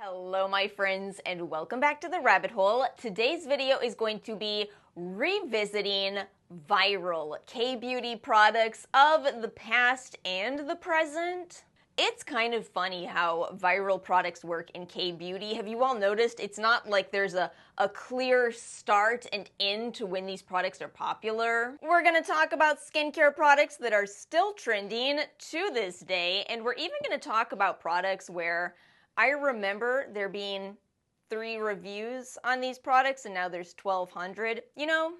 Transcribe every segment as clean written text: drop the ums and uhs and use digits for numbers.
Hello my friends and welcome back to the rabbit hole. Today's video is going to be revisiting viral K-beauty products of the past and the present. It's kind of funny how viral products work in K-beauty. Have you all noticed it's not like there's a clear start and end to when these products are popular? We're gonna talk about skincare products that are still trending to this day, and we're even gonna talk about products where I remember there being 3 reviews on these products and now there's 1,200. You know,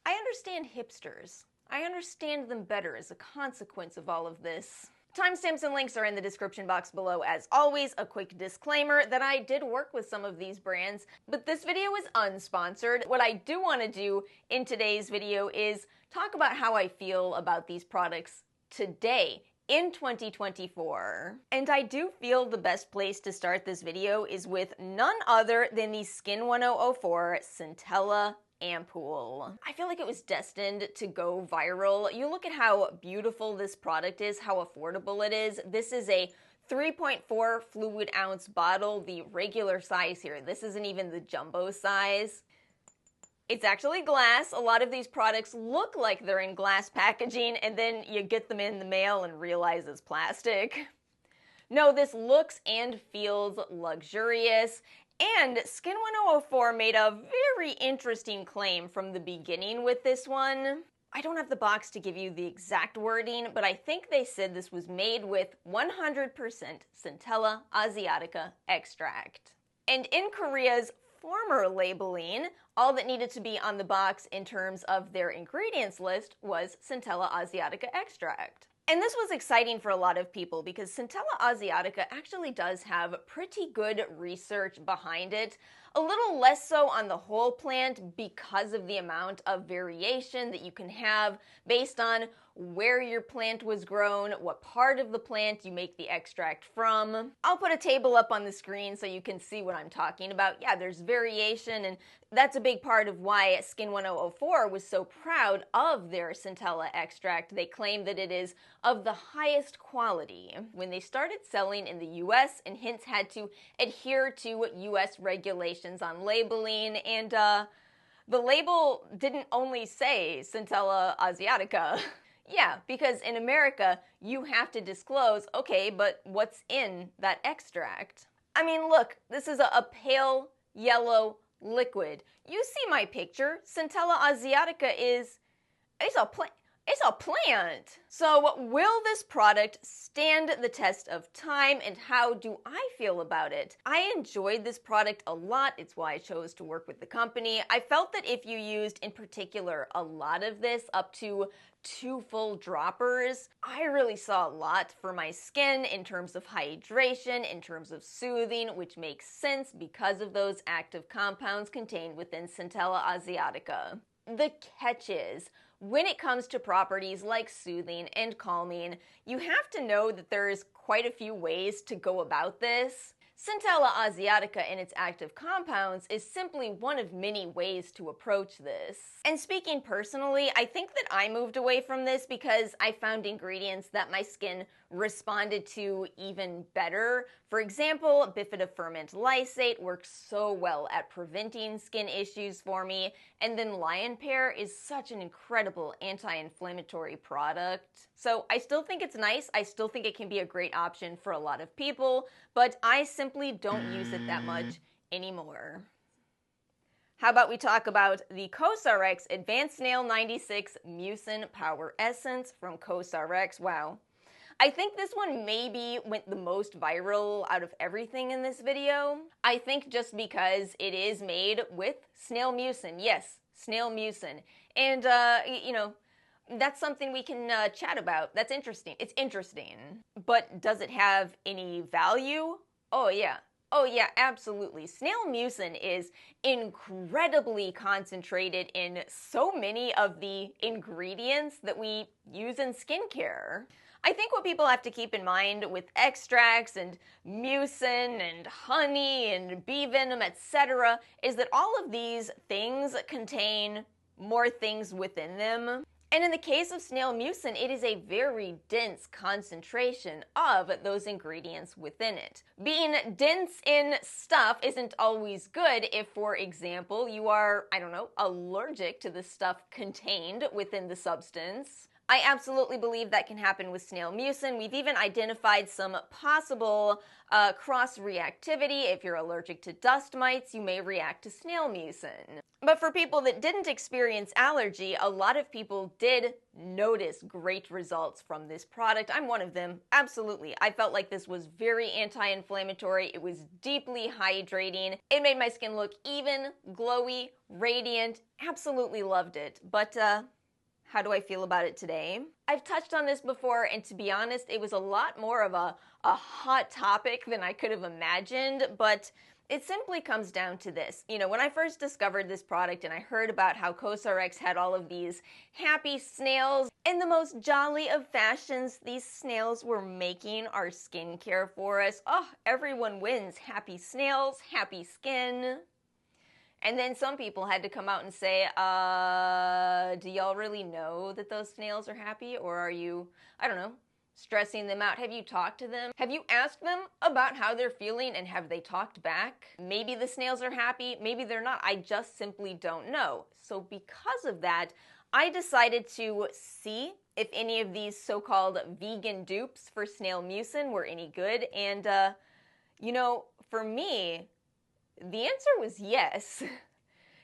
I understand hipsters. I understand them better as a consequence of all of this. Timestamps and links are in the description box below. As always, a quick disclaimer that I did work with some of these brands, but this video is unsponsored. What I do want to do in today's video is talk about how I feel about these products today, in 2024. And I do feel the best place to start this video is with none other than the Skin 1004 Centella Ampoule. I feel like it was destined to go viral. You look at how beautiful this product is, how affordable it is. This is a 3.4 fluid ounce bottle, the regular size here. This isn't even the jumbo size. It's actually glass. A lot of these products look like they're in glass packaging and then you get them in the mail and realize it's plastic. No, this looks and feels luxurious. And Skin 1004 made a very interesting claim from the beginning with this one. I don't have the box to give you the exact wording, but I think they said this was made with 100% Centella asiatica extract. And in Korea's former labeling, all that needed to be on the box in terms of their ingredients list was Centella asiatica extract. And this was exciting for a lot of people because Centella asiatica actually does have pretty good research behind it. A little less so on the whole plant because of the amount of variation that you can have based on where your plant was grown, what part of the plant you make the extract from. I'll put a table up on the screen so you can see what I'm talking about. Yeah, there's variation, and that's a big part of why Skin 1004 was so proud of their Centella extract. They claim that it is of the highest quality. When they started selling in the US, and hence had to adhere to US regulations on labeling, and the label didn't only say Centella asiatica. Yeah, because in America, you have to disclose, okay, but what's in that extract? I mean, look, this is a pale yellow liquid. You see my picture. Centella asiatica it's a plant. So will this product stand the test of time, and how do I feel about it? I enjoyed this product a lot. It's why I chose to work with the company. I felt that if you used, in particular, a lot of this, up to 2 full droppers, I really saw a lot for my skin in terms of hydration, in terms of soothing, which makes sense because of those active compounds contained within Centella asiatica. The catch is, when it comes to properties like soothing and calming, you have to know that there's quite a few ways to go about this. Centella asiatica and its active compounds is simply one of many ways to approach this. And speaking personally, I think that I moved away from this because I found ingredients that my skin responded to even better. For example, bifidoferment lysate works so well at preventing skin issues for me, and then lion pear is such an incredible anti-inflammatory product. So I still think it's nice, I still think it can be a great option for a lot of people, but I simply don't use it that much anymore. How about we talk about the COSRX Advanced Snail 96 Mucin Power Essence from COSRX. Wow. I think this one maybe went the most viral out of everything in this video. I think just because it is made with snail mucin. Yes, snail mucin. And, you know, that's something we can chat about. That's interesting. It's interesting. But does it have any value? Oh, yeah. Oh yeah, absolutely. Snail mucin is incredibly concentrated in so many of the ingredients that we use in skincare. I think what people have to keep in mind with extracts and mucin and honey and bee venom, etc., is that all of these things contain more things within them. And in the case of Snail mucin, it is a very dense concentration of those ingredients within it. Being dense in stuff isn't always good if, for example, you are, I don't know, allergic to the stuff contained within the substance. I absolutely believe that can happen with snail mucin. We've even identified some possible cross-reactivity. If you're allergic to dust mites, you may react to snail mucin. But for people that didn't experience allergy, a lot of people did notice great results from this product. I'm one of them, absolutely. I felt like this was very anti-inflammatory. It was deeply hydrating. It made my skin look even, glowy, radiant. Absolutely loved it. But how do I feel about it today? I've touched on this before, and to be honest, it was a lot more of a hot topic than I could have imagined, but it simply comes down to this. You know, when I first discovered this product and I heard about how COSRX had all of these happy snails, in the most jolly of fashions, these snails were making our skincare for us. Oh, everyone wins. Happy snails, happy skin. And then some people had to come out and say, do y'all really know that those snails are happy? Or are you, I don't know, stressing them out? Have you talked to them? Have you asked them about how they're feeling, and have they talked back? Maybe the snails are happy, maybe they're not. I just simply don't know. So because of that, I decided to see if any of these so-called vegan dupes for snail mucin were any good. And, you know, for me, the answer was yes.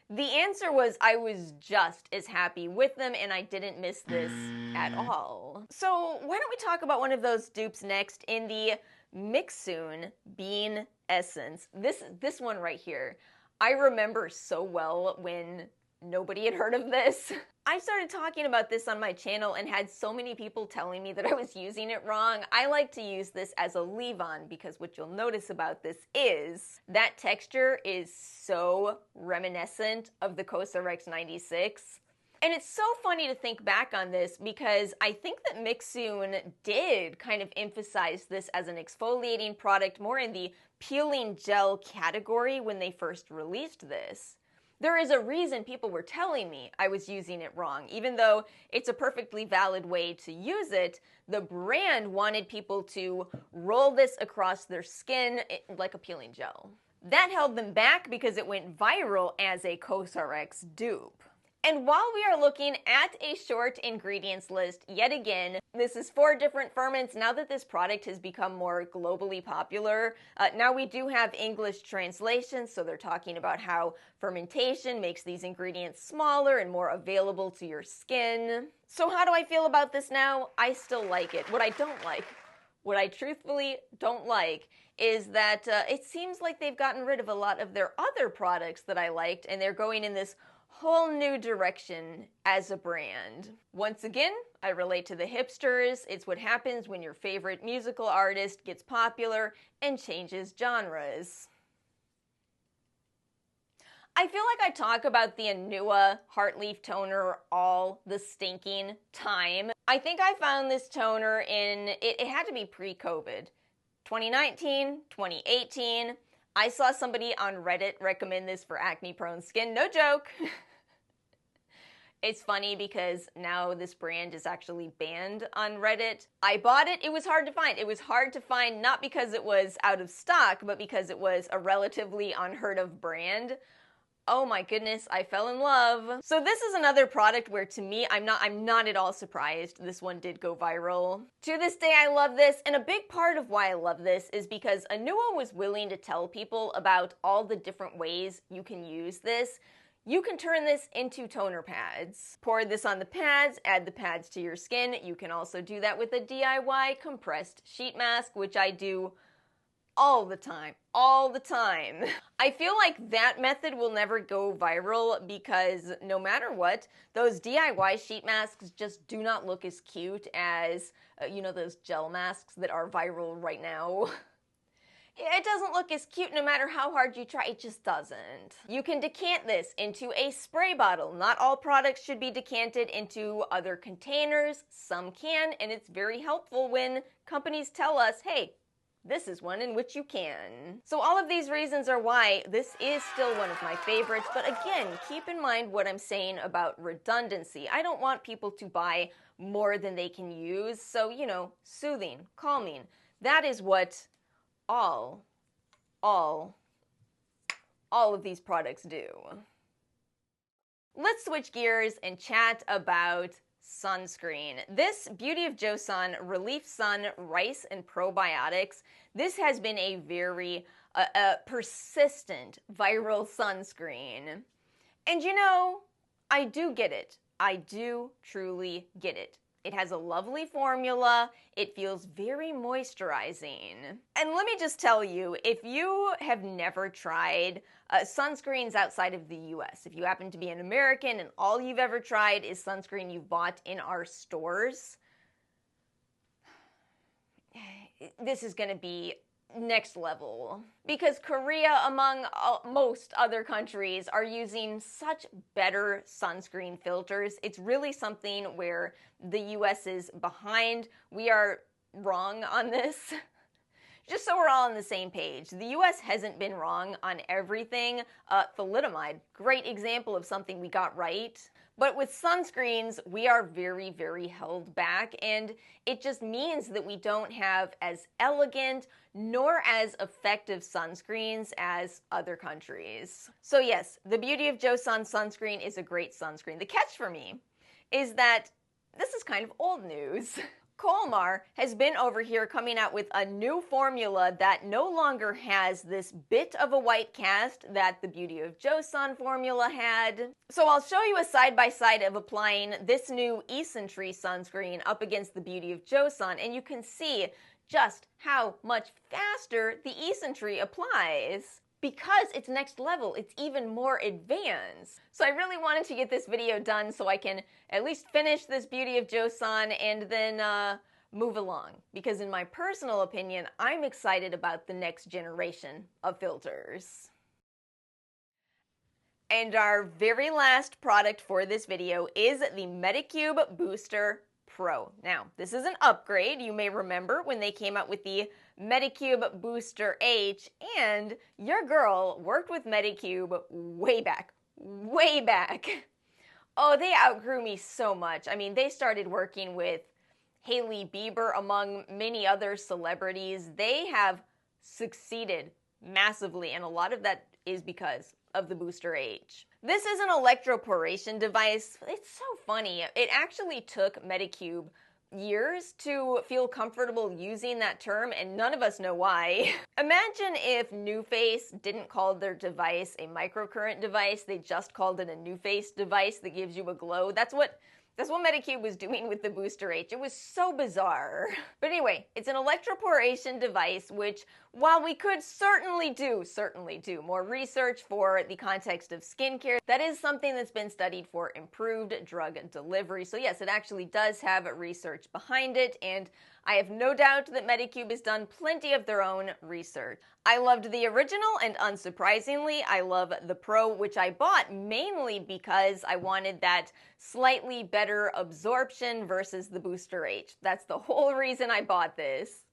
The answer was I was just as happy with them, and I didn't miss this at all. So why don't we talk about one of those dupes next in the Mixsoon Bean Essence. This one right here. I remember so well when nobody had heard of this. I started talking about this on my channel and had so many people telling me that I was using it wrong. I like to use this as a leave-on because what you'll notice about this is that texture is so reminiscent of the COSRX 96. And it's so funny to think back on this because I think that Mixsoon did kind of emphasize this as an exfoliating product more in the peeling gel category when they first released this. There is a reason people were telling me I was using it wrong. Even though it's a perfectly valid way to use it, the brand wanted people to roll this across their skin like a peeling gel. That held them back because it went viral as a COSRX dupe. And while we are looking at a short ingredients list yet again, this is 4 different ferments. Now that this product has become more globally popular, now we do have English translations, so they're talking about how fermentation makes these ingredients smaller and more available to your skin. So how do I feel about this now? I still like it. What I don't like, what I truthfully don't like, is that it seems like they've gotten rid of a lot of their other products that I liked, and they're going in this whole new direction as a brand. Once again, I relate to the hipsters. It's what happens when your favorite musical artist gets popular and changes genres. I feel like I talk about the Anua Heartleaf toner all the stinking time. I think I found this toner in, it had to be pre-COVID. 2019, 2018. I saw somebody on Reddit recommend this for acne-prone skin. No joke. It's funny because now this brand is actually banned on Reddit. I bought it. It was hard to find. It was hard to find not because it was out of stock, but because it was a relatively unheard of brand. Oh my goodness, I fell in love. So this is another product where to me, I'm not at all surprised this one did go viral. To this day, I love this, and a big part of why I love this is because Anua was willing to tell people about all the different ways you can use this. You can turn this into toner pads. Pour this on the pads, add the pads to your skin. You can also do that with a DIY compressed sheet mask, which I do all the time. I feel like that method will never go viral because no matter what, those DIY sheet masks just do not look as cute as, you know, those gel masks that are viral right now. It doesn't look as cute no matter how hard you try, it just doesn't. You can decant this into a spray bottle. Not all products should be decanted into other containers. Some can, and it's very helpful when companies tell us, hey, this is one in which you can. So all of these reasons are why this is still one of my favorites, but again, keep in mind what I'm saying about redundancy. I don't want people to buy more than they can use, so, you know, soothing, calming. That is what all of these products do. Let's switch gears and chat about sunscreen. This Beauty of Joseon Relief Sun Rice and Probiotics, this has been a very persistent viral sunscreen. And you know, I do get it. I do truly get it. It has a lovely formula. It feels very moisturizing. And let me just tell you, if you have never tried sunscreens outside of the US, if you happen to be an American and all you've ever tried is sunscreen you've bought in our stores, this is going to be next level. Because Korea, among most other countries, are using such better sunscreen filters. It's really something where the US is behind. We are wrong on this. Just so we're all on the same page, the US hasn't been wrong on everything. Thalidomide, great example of something we got right. But with sunscreens, we are very, very held back, and it just means that we don't have as elegant nor as effective sunscreens as other countries. So yes, the Beauty of Joseon sunscreen is a great sunscreen. The catch for me is that this is kind of old news. Colmar has been over here coming out with a new formula that no longer has this bit of a white cast that the Beauty of Joseon formula had. So I'll show you a side-by-side of applying this new Isntree sunscreen up against the Beauty of Joseon, and you can see just how much faster the Isntree applies. Because it's next level, it's even more advanced. So I really wanted to get this video done so I can at least finish this Beauty of Joseon and then move along. Because in my personal opinion, I'm excited about the next generation of filters. And our very last product for this video is the Medicube Booster Pro. Now, this is an upgrade. You may remember when they came out with the Medicube Booster H, and your girl worked with Medicube way back. Oh, they outgrew me so much. I mean, they started working with Hailey Bieber, among many other celebrities. They have succeeded massively, and a lot of that is because of the Booster H. This is an electroporation device. It's so funny. It actually took Medicube years to feel comfortable using that term, and none of us know why. Imagine if NuFace didn't call their device a microcurrent device, they just called it a NuFace device that gives you a glow. That's what Medicube was doing with the Booster H. It was so bizarre. But anyway, it's an electroporation device, which, while we could certainly do more research for the context of skincare, that is something that's been studied for improved drug delivery. So yes, it actually does have research behind it, and I have no doubt that Medicube has done plenty of their own research. I loved the original, and unsurprisingly, I love the Pro, which I bought mainly because I wanted that slightly better absorption versus the Booster H. That's the whole reason I bought this.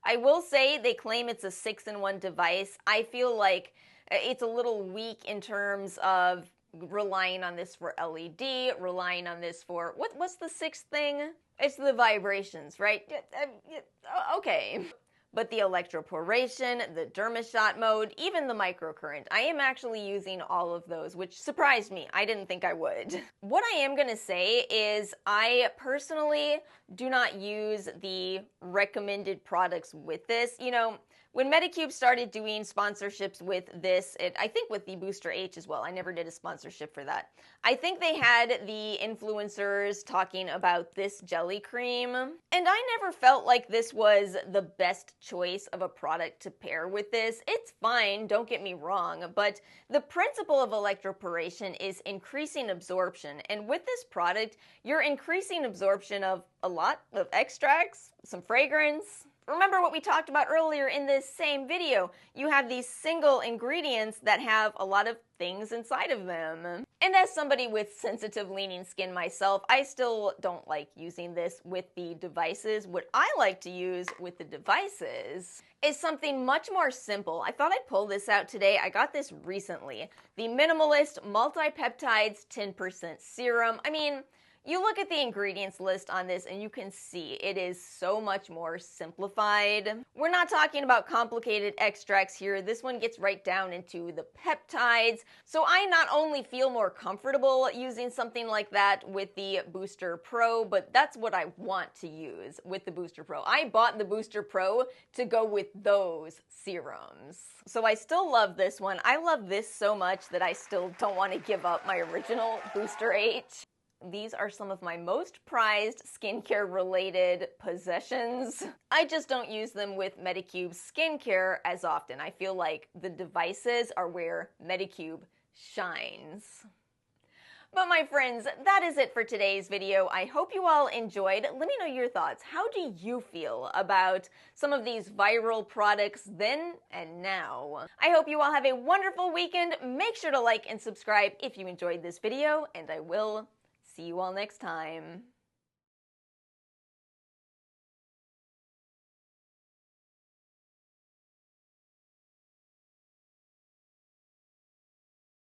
I will say they claim it's a 6-in-1 device. I feel like it's a little weak in terms of relying on this for LED, relying on this for, what's the sixth thing? It's the vibrations, right? Okay. But the electroporation, the dermashot mode, even the microcurrent, I am actually using all of those, which surprised me. I didn't think I would. What I am going to say is I personally do not use the recommended products with this. You know, when Medicube started doing sponsorships with this, I think with the Booster H as well, I never did a sponsorship for that. I think they had the influencers talking about this jelly cream, and I never felt like this was the best choice of a product to pair with this. It's fine, don't get me wrong, but the principle of electroporation is increasing absorption, and with this product, you're increasing absorption of a lot of extracts, some fragrance, Remember what we talked about earlier in this same video. You have these single ingredients that have a lot of things inside of them. And as somebody with sensitive leaning skin myself, I still don't like using this with the devices. What I like to use with the devices is something much more simple. I thought I'd pull this out today. I got this recently. The Minimalist Multi-Peptides 10% Serum. I mean, you look at the ingredients list on this and you can see it is so much more simplified. We're not talking about complicated extracts here. This one gets right down into the peptides. So I not only feel more comfortable using something like that with the Booster Pro, but that's what I want to use with the Booster Pro. I bought the Booster Pro to go with those serums. So I still love this one. I love this so much that I still don't want to give up my original Booster H. These are some of my most prized skincare related possessions. I just don't use them with Medicube skincare as often. I feel like the devices are where Medicube shines. But my friends, that is it for today's video. I hope you all enjoyed. Let me know your thoughts. How do you feel about some of these viral products then and now? I hope you all have a wonderful weekend. Make sure to like and subscribe if you enjoyed this video, and I will see you all next time.